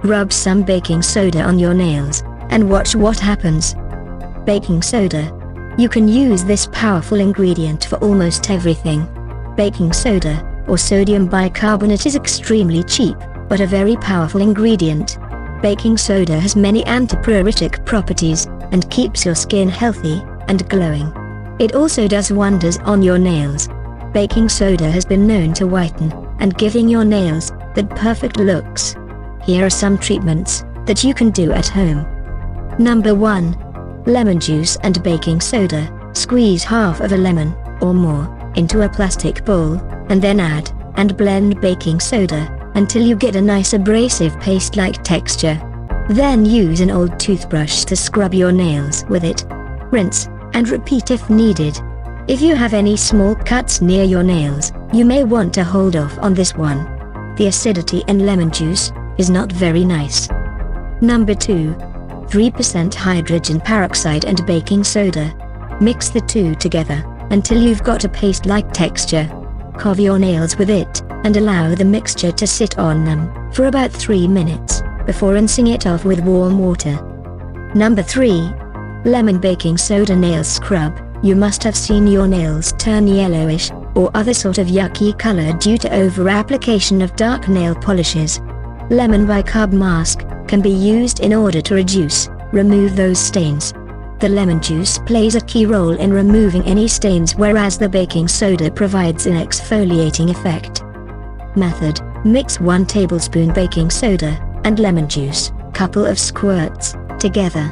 Rub some baking soda on your nails, and watch what happens. Baking soda. You can use this powerful ingredient for almost everything. Baking soda, or sodium bicarbonate, is extremely cheap, but a very powerful ingredient. Baking soda has many antipruritic properties, and keeps your skin healthy and glowing. It also does wonders on your nails. Baking soda has been known to whiten, and giving your nails that perfect looks. Here are some treatments that you can do at home. Number 1. Lemon juice and baking soda. Squeeze half of a lemon, or more, into a plastic bowl, and then add and blend baking soda until you get a nice abrasive paste-like texture. Then use an old toothbrush to scrub your nails with it. Rinse and repeat if needed. If you have any small cuts near your nails, you may want to hold off on this one. The acidity in lemon juice is not very nice. Number 2. 3% hydrogen peroxide and baking soda. Mix the two together until you've got a paste-like texture. Cover your nails with it, and allow the mixture to sit on them for about 3 minutes, before rinsing it off with warm water. Number 3. Lemon baking soda nail scrub. You must have seen your nails turn yellowish, or other sort of yucky color due to over-application of dark nail polishes. Lemon bicarb mask can be used in order to remove those stains. The lemon juice plays a key role in removing any stains, whereas the baking soda provides an exfoliating effect. Method: mix 1 tablespoon baking soda and lemon juice, couple of squirts, together.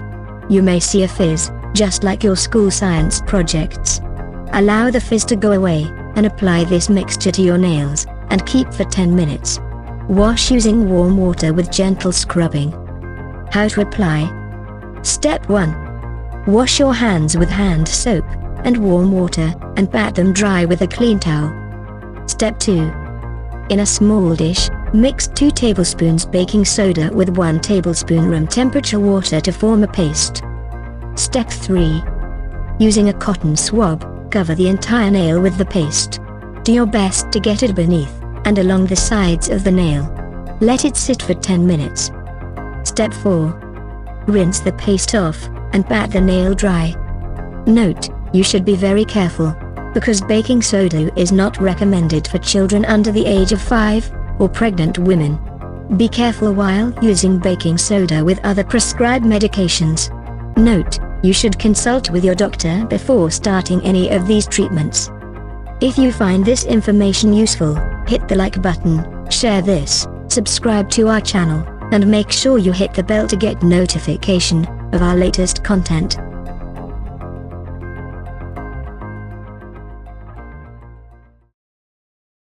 You may see a fizz, just like your school science projects. Allow the fizz to go away, and apply this mixture to your nails, and keep for 10 minutes. Wash using warm water with gentle scrubbing. How to apply? Step 1. Wash your hands with hand soap and warm water, and pat them dry with a clean towel. Step 2. In a small dish, mix 2 tablespoons baking soda with 1 tablespoon room temperature water to form a paste. Step 3. Using a cotton swab, cover the entire nail with the paste. Do your best to get it beneath and along the sides of the nail. Let it sit for 10 minutes. Step 4. Rinse the paste off and pat the nail dry. Note: you should be very careful, because baking soda is not recommended for children under the age of 5, or pregnant women. Be careful while using baking soda with other prescribed medications. Note: you should consult with your doctor before starting any of these treatments. If you find this information useful, hit the like button, share this, subscribe to our channel, and make sure you hit the bell to get notification of our latest content.